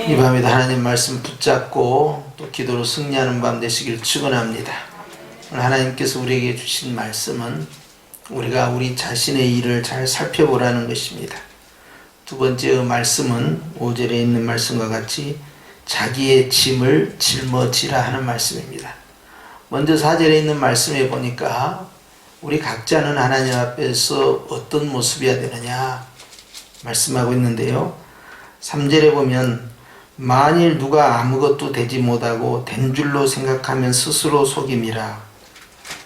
이 밤에도 하나님 말씀 붙잡고 또 기도로 승리하는 밤 되시길 축원합니다. 오늘 하나님께서 우리에게 주신 말씀은 우리가 우리 자신의 일을 잘 살펴보라는 것입니다. 두 번째 말씀은 5절에 있는 말씀과 같이 자기의 짐을 짊어지라 하는 말씀입니다. 먼저 4절에 있는 말씀에 보니까 우리 각자는 하나님 앞에서 어떤 모습이어야 되느냐 말씀하고 있는데요. 3절에 보면 만일 누가 아무것도 되지 못하고 된 줄로 생각하면 스스로 속임이라.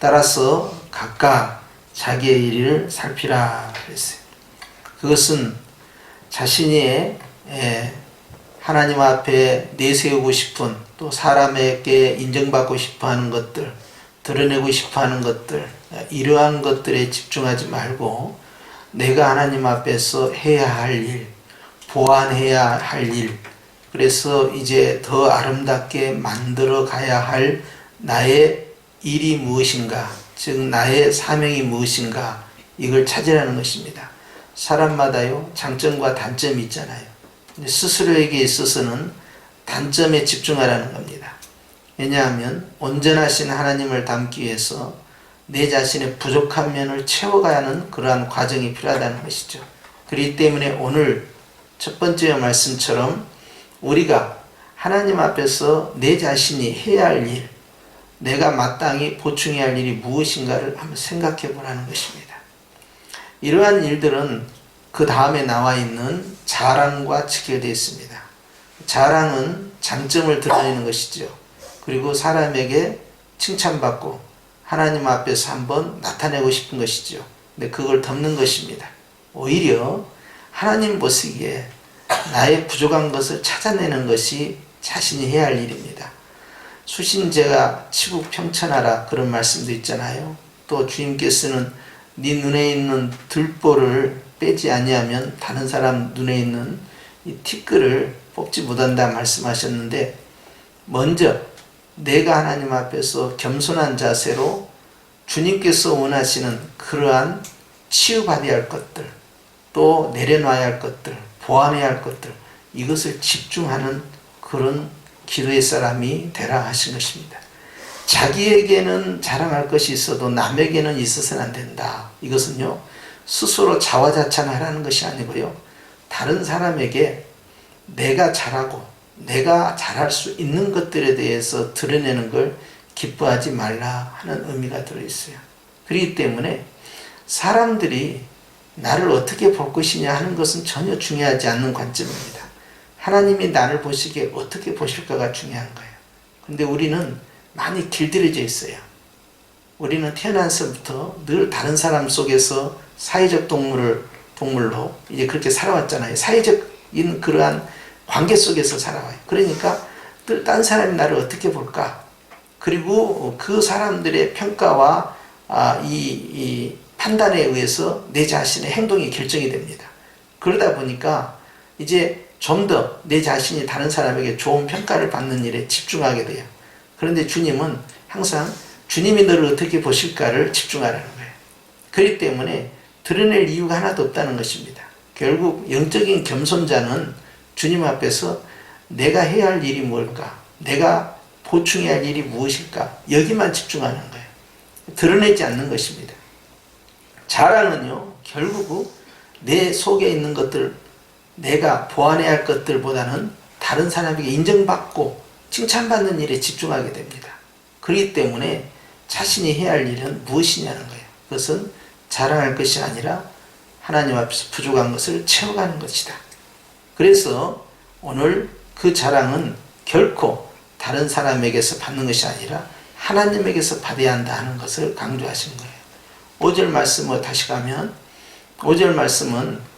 따라서 각각 자기의 일을 살피라 그랬어요. 그것은 자신이 하나님 앞에 내세우고 싶은 또 사람에게 인정받고 싶어하는 것들, 드러내고 싶어하는 것들, 이러한 것들에 집중하지 말고 내가 하나님 앞에서 해야 할 일, 보완해야 할 일, 그래서 이제 더 아름답게 만들어 가야 할 나의 일이 무엇인가, 즉 나의 사명이 무엇인가, 이걸 찾으라는 것입니다. 사람마다요 장점과 단점이 있잖아요. 스스로에게 있어서는 단점에 집중하라는 겁니다. 왜냐하면 온전하신 하나님을 닮기 위해서 내 자신의 부족한 면을 채워가야 하는 그러한 과정이 필요하다는 것이죠. 그렇기 때문에 오늘 첫 번째 말씀처럼 우리가 하나님 앞에서 내 자신이 해야 할 일, 내가 마땅히 보충해야 할 일이 무엇인가를 한번 생각해 보라는 것입니다. 이러한 일들은 그 다음에 나와 있는 자랑과 직결되어 있습니다. 자랑은 장점을 드러내는 것이죠. 그리고 사람에게 칭찬받고 하나님 앞에서 한번 나타내고 싶은 것이죠. 근데 그걸 덮는 것입니다. 오히려 하나님 보시기에 나의 부족한 것을 찾아내는 것이 자신이 해야 할 일입니다. 수신제가 치국평천하라 그런 말씀도 있잖아요. 또 주님께서는 네 눈에 있는 들보를 빼지 아니하면 다른 사람 눈에 있는 이 티끌을 뽑지 못한다 말씀하셨는데, 먼저 내가 하나님 앞에서 겸손한 자세로 주님께서 원하시는 그러한 치유받아야 할 것들, 또 내려놔야 할 것들, 보완해야 할 것들, 이것을 집중하는 그런 기도의 사람이 되라 하신 것입니다. 자기에게는 자랑할 것이 있어도 남에게는 있어서는 안 된다. 이것은요 스스로 자화자찬하라는 것이 아니고요, 다른 사람에게 내가 잘하고 내가 잘할 수 있는 것들에 대해서 드러내는 걸 기뻐하지 말라 하는 의미가 들어있어요. 그렇기 때문에 사람들이 나를 어떻게 볼 것이냐 하는 것은 전혀 중요하지 않는 관점입니다. 하나님이 나를 보시기에 어떻게 보실까가 중요한 거예요. 근데 우리는 많이 길들여져 있어요. 우리는 태어나서부터 늘 다른 사람 속에서 사회적 동물로 이제 그렇게 살아왔잖아요. 사회적인 그러한 관계 속에서 살아와요. 그러니까 늘 딴 사람이 나를 어떻게 볼까? 그리고 그 사람들의 평가와 이 판단에 의해서 내 자신의 행동이 결정이 됩니다. 그러다 보니까 이제 좀 더 내 자신이 다른 사람에게 좋은 평가를 받는 일에 집중하게 돼요. 그런데 주님은 항상 주님이 너를 어떻게 보실까를 집중하라는 거예요. 그렇기 때문에 드러낼 이유가 하나도 없다는 것입니다. 결국 영적인 겸손자는 주님 앞에서 내가 해야 할 일이 뭘까? 내가 보충해야 할 일이 무엇일까? 여기만 집중하는 거예요. 드러내지 않는 것입니다. 자랑은요, 결국 내 속에 있는 것들, 내가 보완해야 할 것들보다는 다른 사람에게 인정받고 칭찬받는 일에 집중하게 됩니다. 그렇기 때문에 자신이 해야 할 일은 무엇이냐는 거예요. 그것은 자랑할 것이 아니라 하나님 앞에서 부족한 것을 채워가는 것이다. 그래서 오늘 그 자랑은 결코 다른 사람에게서 받는 것이 아니라 하나님에게서 받아야 한다 하는 것을 강조하신 거예요. 5절 말씀을 다시 가면 5절 말씀은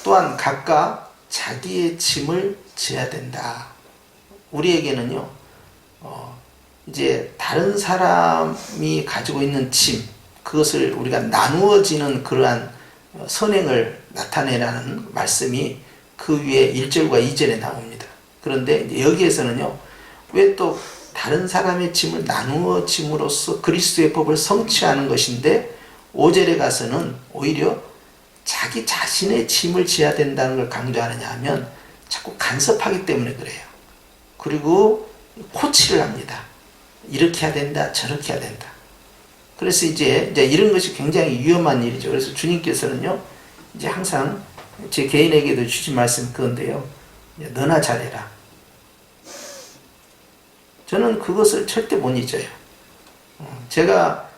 또한 각각 자기의 짐을 져야 된다. 우리에게는요 이제 다른 사람이 가지고 있는 짐, 그것을 우리가 나누어지는 그러한 선행을 나타내라는 말씀이 그 위에 1절과 2절에 나옵니다. 그런데 여기에서는요, 왜 또 다른 사람의 짐을 나누어 짐으로써 그리스도의 법을 성취하는 것인데 5절에 가서는 오히려 자기 자신의 짐을 져야 된다는 걸 강조하느냐 하면 자꾸 간섭하기 때문에 그래요. 그리고 코치를 합니다. 이렇게 해야 된다, 저렇게 해야 된다. 그래서 이제 이런 것이 굉장히 위험한 일이죠. 그래서 주님께서는요, 이제 항상 제 개인에게도 주신 말씀이 그건데요. 너나 잘해라. 저는 그것을 절대 못 잊어요. 제가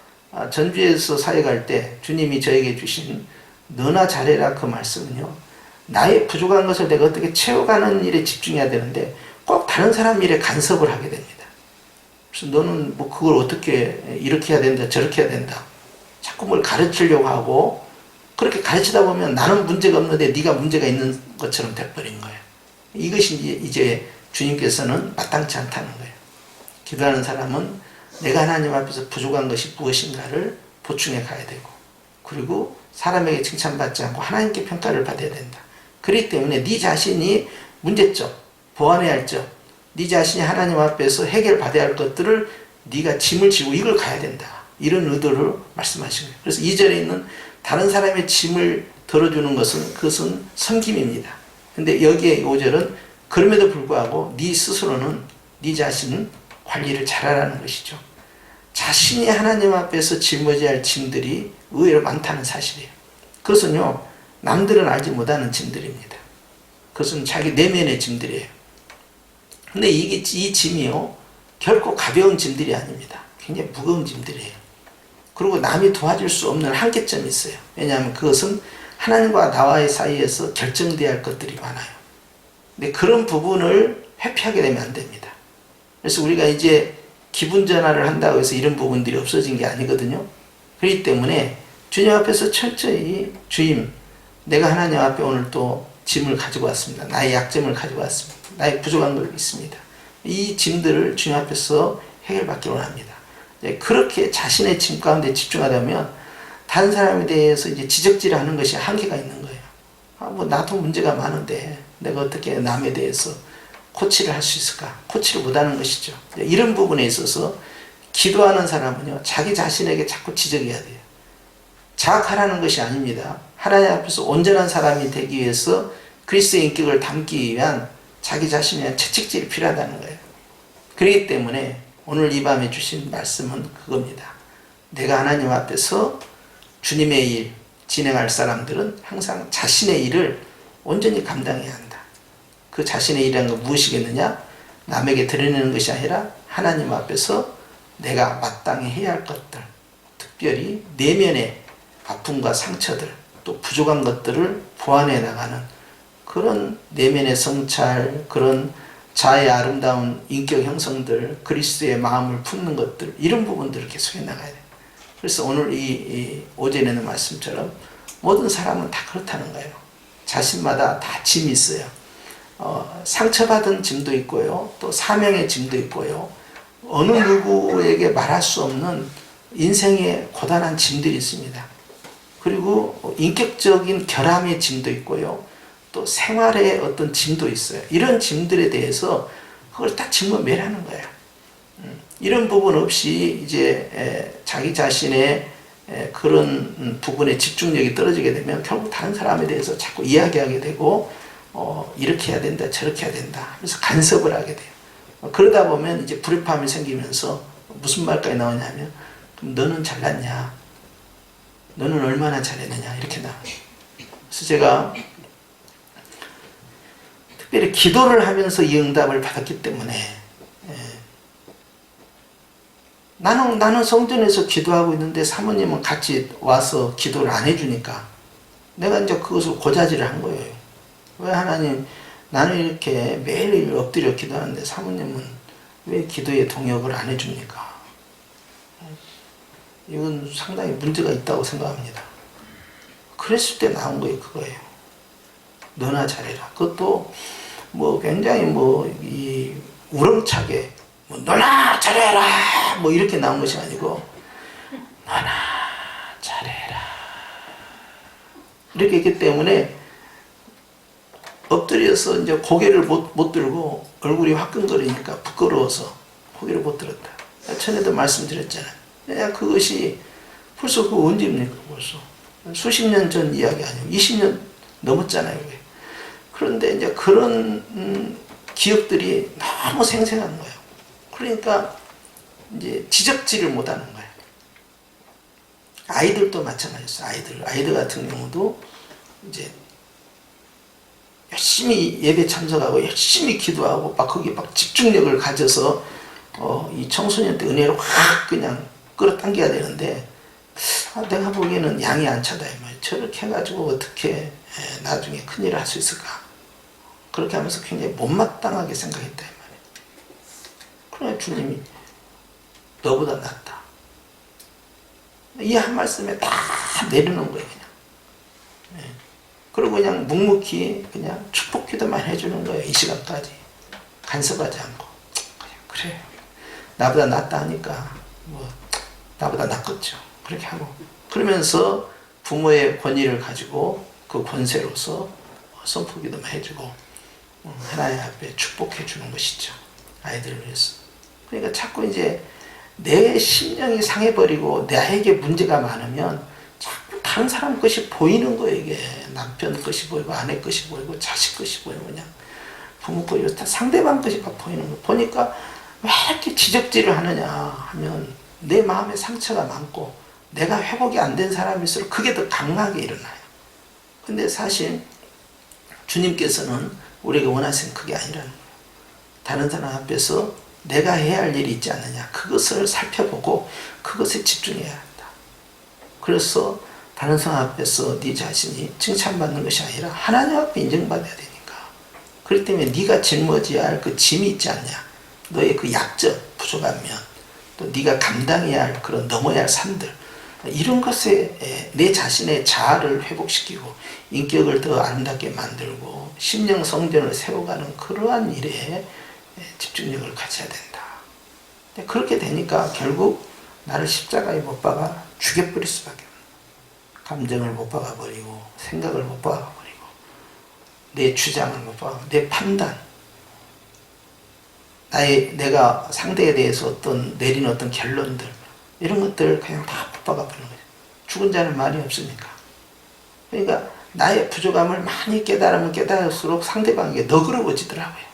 전주에서 사회 갈 때 주님이 저에게 주신 너나 잘해라 그 말씀은요, 나의 부족한 것을 내가 어떻게 채워가는 일에 집중해야 되는데 꼭 다른 사람 일에 간섭을 하게 됩니다. 그래서 너는 뭐 그걸 어떻게 이렇게 해야 된다 저렇게 해야 된다 자꾸 뭘 가르치려고 하고, 그렇게 가르치다 보면 나는 문제가 없는데 네가 문제가 있는 것처럼 돼버린 거예요. 이것이 이제 주님께서는 마땅치 않다는 거예요. 기도하는 사람은 내가 하나님 앞에서 부족한 것이 무엇인가를 보충해 가야 되고, 그리고 사람에게 칭찬받지 않고 하나님께 평가를 받아야 된다. 그렇기 때문에 네 자신이 문제점, 보완해야 할 점, 네 자신이 하나님 앞에서 해결받아야 할 것들을 네가 짐을 지고 이걸 가야 된다. 이런 의도를 말씀하신 거예요. 그래서 2절에 있는 다른 사람의 짐을 덜어주는 것은 그것은 섬김입니다. 근데 여기에 5절은 그럼에도 불구하고 네 스스로는 네 자신 관리를 잘하라는 것이죠. 자신이 하나님 앞에서 짊어져야 할 짐들이 의외로 많다는 사실이에요. 그것은요, 남들은 알지 못하는 짐들입니다. 그것은 자기 내면의 짐들이에요. 근데 이 짐이요, 결코 가벼운 짐들이 아닙니다. 굉장히 무거운 짐들이에요. 그리고 남이 도와줄 수 없는 한계점이 있어요. 왜냐하면 그것은 하나님과 나와의 사이에서 결정돼야 할 것들이 많아요. 근데 그런 부분을 회피하게 되면 안 됩니다. 그래서 우리가 이제 기분 전환을 한다고 해서 이런 부분들이 없어진 게 아니거든요. 그렇기 때문에 주님 앞에서 철저히 주님, 내가 하나님 앞에 오늘 또 짐을 가지고 왔습니다. 나의 약점을 가지고 왔습니다. 나의 부족한 걸 있습니다. 이 짐들을 주님 앞에서 해결받기 원합니다. 그렇게 자신의 짐 가운데 집중하다 보면 다른 사람에 대해서 이제 지적질을 하는 것이 한계가 있는 거예요. 뭐 나도 문제가 많은데 내가 어떻게 남에 대해서 코치를 할 수 있을까? 코치를 못하는 것이죠. 이런 부분에 있어서 기도하는 사람은요, 자기 자신에게 자꾸 지적해야 돼요. 자학하라는 것이 아닙니다. 하나님 앞에서 온전한 사람이 되기 위해서 그리스도의 인격을 담기 위한 자기 자신에 대한 채찍질이 필요하다는 거예요. 그렇기 때문에 오늘 이 밤에 주신 말씀은 그겁니다. 내가 하나님 앞에서 주님의 일 진행할 사람들은 항상 자신의 일을 온전히 감당해야 한다. 그 자신의 일이라는 건 무엇이겠느냐? 남에게 드러내는 것이 아니라 하나님 앞에서 내가 마땅히 해야 할 것들, 특별히 내면의 아픔과 상처들, 또 부족한 것들을 보완해 나가는 그런 내면의 성찰, 그런 자아의 아름다운 인격 형성들, 그리스도의 마음을 품는 것들, 이런 부분들을 계속 해 나가야 돼요. 그래서 오늘 이 오전에는 말씀처럼 모든 사람은 다 그렇다는 거예요. 자신마다 다 짐이 있어요. 상처받은 짐도 있고요, 또 사명의 짐도 있고요, 어느 누구에게 말할 수 없는 인생의 고단한 짐들이 있습니다. 그리고 인격적인 결함의 짐도 있고요, 또 생활의 어떤 짐도 있어요. 이런 짐들에 대해서 그걸 딱 짊어매라는 거예요. 이런 부분 없이 이제 자기 자신의 그런 부분에 집중력이 떨어지게 되면 결국 다른 사람에 대해서 자꾸 이야기하게 되고, 이렇게 해야 된다 저렇게 해야 된다 그래서 간섭을 하게 돼요. 그러다 보면 이제 불협화음이 생기면서 무슨 말까지 나오냐면, 그럼 너는 잘났냐, 너는 얼마나 잘했느냐, 이렇게 나와요. 그래서 제가 특별히 기도를 하면서 이 응답을 받았기 때문에, 나는 성전에서 기도하고 있는데 사모님은 같이 와서 기도를 안 해주니까 내가 이제 그것을 고자질을 한 거예요. 왜 하나님, 나는 이렇게 매일 엎드려 기도하는데 사모님은 왜 기도에 동역을 안 해줍니까? 이건 상당히 문제가 있다고 생각합니다. 그랬을 때 나온 거예요, 그거예요. 너나 잘해라. 그것도 뭐 굉장히 이 우렁차게 너나 잘해라 뭐 이렇게 나온 것이 아니고 너나 잘해라 이렇게 했기 때문에 엎드려서 이제 고개를 못 들고 얼굴이 화끈거리니까 부끄러워서 고개를 못 들었다. 전에도 말씀드렸잖아요. 그것이 벌써 그 언제입니까? 벌써 수십 년 전 이야기 아니에요. 20년 넘었잖아요. 그런데 이제 그런 기억들이 너무 생생한 거예요. 그러니까 이제 지적질을 못하는 거예요. 아이들도 마찬가지였어요. 아이들 같은 경우도 이제 열심히 예배 참석하고 열심히 기도하고 막 거기 막 집중력을 가져서 이 청소년 때 은혜를 확 그냥 끌어당겨야 되는데 내가 보기에는 양이 안 차다 이 말이에요. 저렇게 해가지고 어떻게 나중에 큰일을 할 수 있을까? 그렇게 하면서 굉장히 못마땅하게 생각했다 이 말이에요. 그러나 주님이 너보다 낫다. 이 한 말씀에 다 내려놓은 거예요. 그냥. 그리고 그냥 묵묵히 그냥 축복 기도만 해주는 거예요. 이 시간까지 간섭하지 않고 그냥 그래 나보다 낫다 하니까 뭐 나보다 낫겠죠. 그렇게 하고 그러면서 부모의 권위를 가지고 그 권세로서 선포 기도만 해주고 하나님 앞에 축복해 주는 것이죠. 아이들을 위해서. 그러니까 자꾸 이제 내 심령이 상해버리고 나에게 문제가 많으면 자꾸 다른 사람 것이 보이는 거예요. 이게 남편 것이 보이고 아내 것이 보이고 자식 것이 보이고 그냥 부모 것이 다 상대방 것이 막 보이는 거예요. 보니까 왜 이렇게 지적질을 하느냐 하면 내 마음에 상처가 많고 내가 회복이 안 된 사람일수록 그게 더 강하게 일어나요. 근데 사실 주님께서는 우리가 원하시는 그게 아니라는 거예요. 다른 사람 앞에서 내가 해야 할 일이 있지 않느냐 그것을 살펴보고 그것에 집중해야 한다. 그래서 다른 사람 앞에서 네 자신이 칭찬받는 것이 아니라 하나님 앞에 인정받아야 되니까. 그렇기 때문에 네가 짊어져야 할 그 짐이 있지 않냐, 너의 그 약점, 부족한 면, 또 네가 감당해야 할 그런 넘어야 할 산들, 이런 것에 내 자신의 자아를 회복시키고 인격을 더 아름답게 만들고 심령 성전을 세워가는 그러한 일에 집중력을 가져야 된다. 그렇게 되니까 결국 나를 십자가에 못 박아 죽여버릴 수밖에 없는, 감정을 못 박아버리고 생각을 못 박아버리고 내 주장을 못 박아버리고 내 판단, 내가 상대에 대해서 내린 어떤 결론들, 이런 것들을 그냥 다 못 박아버리는 거죠. 죽은 자는 말이 없으니까. 그러니까 나의 부족함을 많이 깨달으면 깨달을수록 상대방에게 너그러워지더라고요.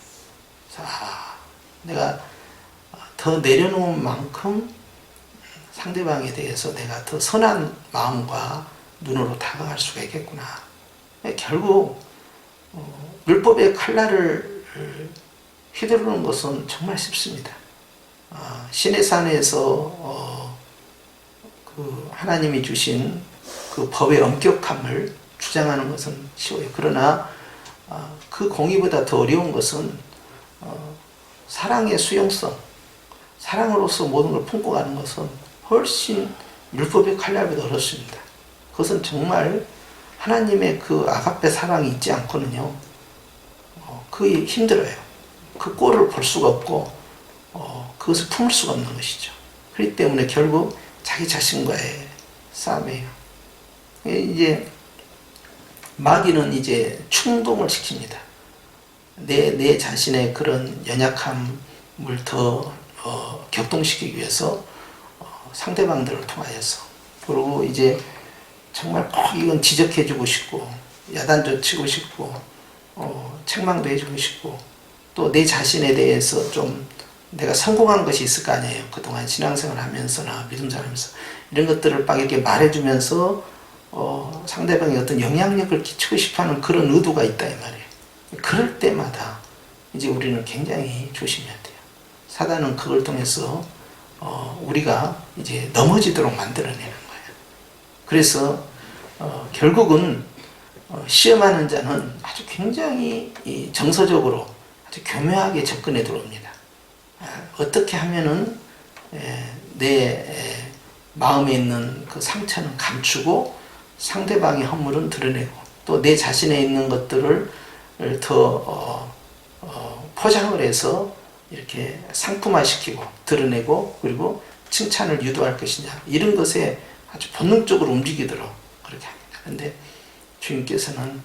내가 더 내려놓은 만큼 상대방에 대해서 내가 더 선한 마음과 눈으로 다가갈 수가 있겠구나. 결국 율법의 칼날을 휘두르는 것은 정말 쉽습니다. 시내산에서 그 하나님이 주신 그 법의 엄격함을 주장하는 것은 쉬워요. 그러나 그 공의보다 더 어려운 것은 사랑의 수용성, 사랑으로서 모든 걸 품고 가는 것은 훨씬 율법의 칼날보다 어렵습니다. 그것은 정말 하나님의 그 아가페 사랑이 있지 않고는요, 그게 힘들어요. 그 꼴을 볼 수가 없고 그것을 품을 수가 없는 것이죠. 그렇기 때문에 결국 자기 자신과의 싸움이에요. 이제 마귀는 이제 충동을 시킵니다. 내 자신의 그런 연약함을 더 격동시키기 위해서 상대방들을 통하여서, 그리고 이제 정말 꼭 이건 지적해주고 싶고 야단도 치고 싶고 책망도 해주고 싶고 또 내 자신에 대해서 좀 내가 성공한 것이 있을 거 아니에요. 그동안 신앙생활 하면서나 믿음생활하면서 이런 것들을 막 이렇게 말해주면서 상대방에 어떤 영향력을 끼치고 싶어하는 그런 의도가 있다 이 말이에요. 그럴 때마다 이제 우리는 굉장히 조심해야 돼요. 사단은 그걸 통해서 우리가 이제 넘어지도록 만들어내는 거예요. 그래서 결국은 시험하는 자는 아주 굉장히 정서적으로 아주 교묘하게 접근해 들어옵니다. 어떻게 하면은 내 마음에 있는 그 상처는 감추고 상대방의 허물은 드러내고 또 내 자신에 있는 것들을 더 포장을 해서 이렇게 상품화시키고 드러내고 그리고 칭찬을 유도할 것이냐, 이런 것에 아주 본능적으로 움직이도록 그렇게 합니다. 그런데 주님께서는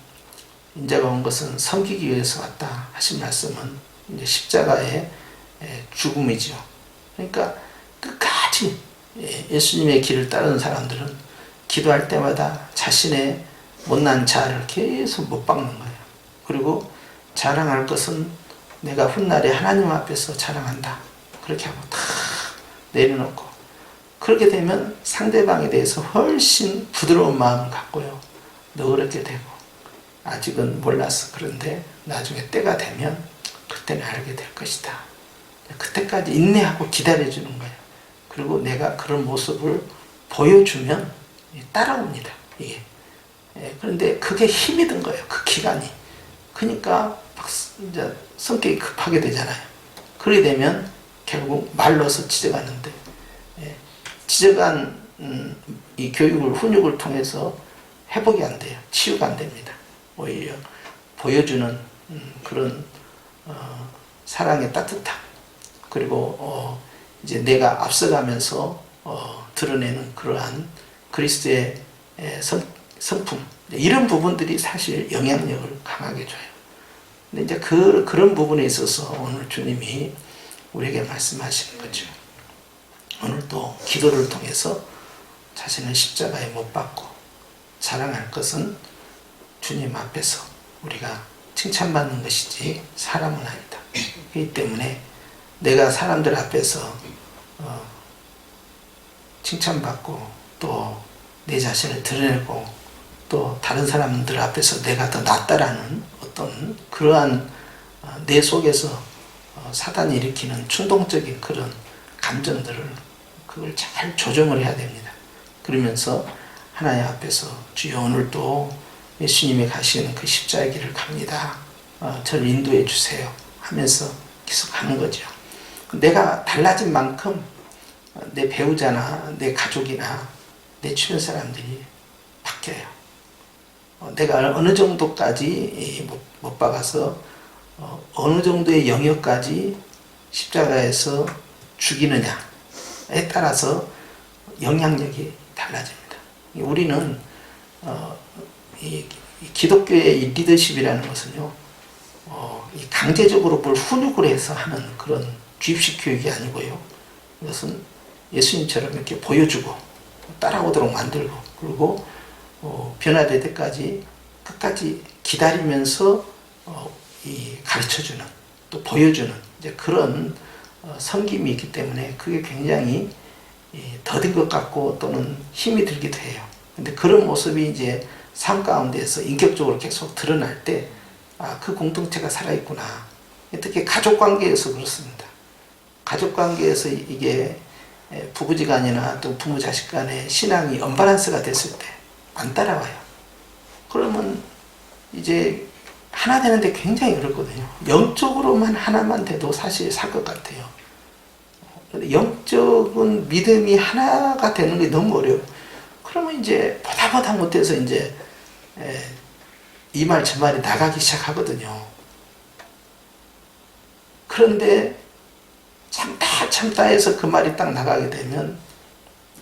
인자가 온 것은 섬기기 위해서 왔다 하신 말씀은 이제 십자가의 죽음이죠. 그러니까 끝까지 예수님의 길을 따르는 사람들은 기도할 때마다 자신의 못난 자아를 계속 못 박는 거예요. 그리고 자랑할 것은 내가 훗날에 하나님 앞에서 자랑한다. 그렇게 하고 다 내려놓고, 그렇게 되면 상대방에 대해서 훨씬 부드러운 마음을 갖고요, 너그럽게 되고, 아직은 몰랐어. 그런데 나중에 때가 되면 그때는 알게 될 것이다. 그때까지 인내하고 기다려주는 거예요. 그리고 내가 그런 모습을 보여주면 따라옵니다. 이게. 그런데 그게 힘이 든 거예요. 그 기간이. 그러니까 이제 성격이 급하게 되잖아요. 그러게 되면 결국 말로서 지적하는데, 지적한 이 교육을, 훈육을 통해서 회복이 안 돼요. 치유가 안 됩니다. 오히려 보여주는 그런 사랑의 따뜻함, 그리고 이제 내가 앞서가면서 드러내는 그러한 그리스도의 성품, 이런 부분들이 사실 영향력을 강하게 줘요. 근데 이제 그런 부분에 있어서 오늘 주님이 우리에게 말씀하시는 거죠. 오늘 또 기도를 통해서 자신을 십자가에 못 박고 자랑할 것은 주님 앞에서 우리가 칭찬받는 것이지 사람은 아니다. 그렇기 때문에 내가 사람들 앞에서 칭찬받고 또 내 자신을 드러내고 또 다른 사람들 앞에서 내가 더 낫다라는 어떤 그러한 내 속에서 사단이 일으키는 충동적인 그런 감정들을, 그걸 잘 조정을 해야 됩니다. 그러면서 하나님 앞에서 주여 오늘도 예수님이 가시는 그 십자가의 길을 갑니다. 저를 인도해 주세요 하면서 계속 가는 거죠. 내가 달라진 만큼 내 배우자나 내 가족이나 내 주변 사람들이 바뀌어요. 내가 어느 정도까지 못 박아서 어느 정도의 영역까지 십자가에서 죽이느냐에 따라서 영향력이 달라집니다. 우리는 이 기독교의 리더십이라는 것은요, 강제적으로 뭘 훈육을 해서 하는 그런 주입식 교육이 아니고요, 이것은 예수님처럼 이렇게 보여주고 따라오도록 만들고, 그리고 변화될 때까지 끝까지 기다리면서 가르쳐주는, 또 보여주는 이제 그런 섬김이 있기 때문에 그게 굉장히 더딘 것 같고 또는 힘이 들기도 해요. 근데 그런 모습이 이제 삶 가운데서 인격적으로 계속 드러날 때, 그 공동체가 살아있구나. 특히 가족 관계에서 그렇습니다. 가족 관계에서 이게 부부지간이나 또 부모 자식 간의 신앙이 언밸런스가 됐을 때 안 따라와요. 그러면 이제 하나 되는데 굉장히 어렵거든요. 영적으로만 하나만 돼도 사실 살 것 같아요. 영적인 믿음이 하나가 되는 게 너무 어려워요. 그러면 이제 보다 못해서 이제 이 말 저 말이 나가기 시작하거든요. 그런데 참다 해서 그 말이 딱 나가게 되면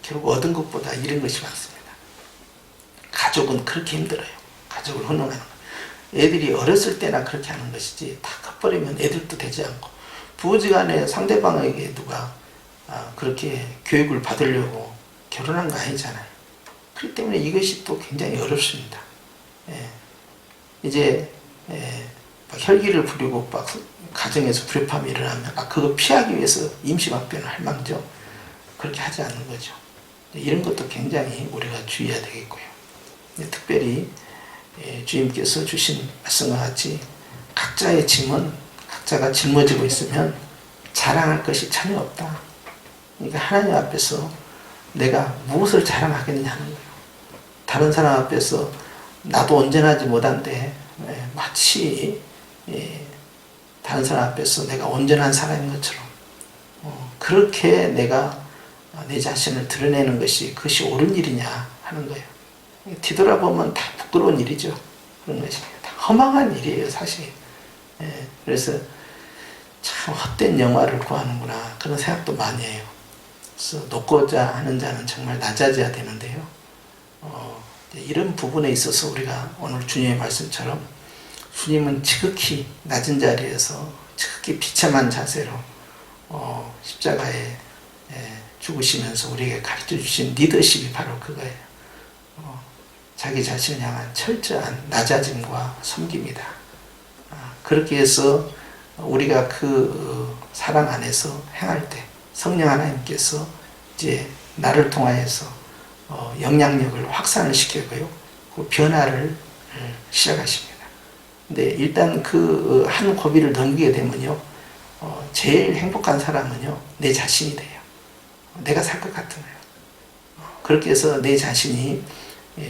결국 얻은 것보다 잃은 것이 많습니다. 가족은 그렇게 힘들어요. 가족을 혼용하는 거. 애들이 어렸을 때나 그렇게 하는 것이지, 다 커버리면 애들도 되지 않고, 부부지간에 상대방에게 누가 그렇게 교육을 받으려고 결혼한 거 아니잖아요. 그렇기 때문에 이것이 또 굉장히 어렵습니다. 이제 혈기를 부리고 막 가정에서 불협화음이 일어나면 그거 피하기 위해서 임시방편을 할 망정 그렇게 하지 않는 거죠. 이런 것도 굉장히 우리가 주의해야 되겠고요. 특별히 주님께서 주신 말씀과 같이 각자의 짐은 각자가 짊어지고 있으면 자랑할 것이 전혀 없다. 그러니까 하나님 앞에서 내가 무엇을 자랑하겠느냐 하는 거예요. 다른 사람 앞에서 나도 온전하지 못한데 마치 다른 사람 앞에서 내가 온전한 사람인 것처럼 그렇게 내가 내 자신을 드러내는 것이 그것이 옳은 일이냐 하는 거예요. 뒤돌아보면 다 부끄러운 일이죠. 그런 것이 다 허망한 일이에요, 사실. 그래서 참 헛된 영화를 구하는구나 그런 생각도 많이 해요. 그래서 높고자 하는 자는 정말 낮아져야 되는데요. 이런 부분에 있어서 우리가 오늘 주님의 말씀처럼 주님은 지극히 낮은 자리에서 지극히 비참한 자세로 십자가에 죽으시면서 우리에게 가르쳐 주신 리더십이 바로 그거예요. 자기 자신을 향한 철저한 낮아짐과 섬김이다. 그렇게 해서 우리가 그 사랑 안에서 행할 때 성령 하나님께서 이제 나를 통하여서 영향력을 확산을 시키고요. 그 변화를 시작하십니다. 근데 일단 그 한 고비를 넘기게 되면요. 제일 행복한 사람은요. 내 자신이 돼요. 내가 살 것 같은 거예요. 그렇게 해서 내 자신이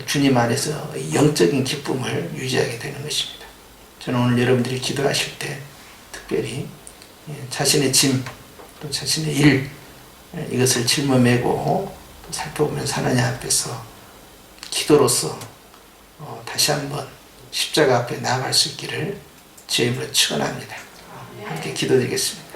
주님 안에서 영적인 기쁨을 유지하게 되는 것입니다. 저는 오늘 여러분들이 기도하실 때 특별히 자신의 짐, 또 자신의 일, 이것을 짊어매고 또 살펴보면서 하나님 앞에서 기도로서 다시 한번 십자가 앞에 나아갈 수 있기를 주의 이름으로 축원합니다. 함께 기도드리겠습니다.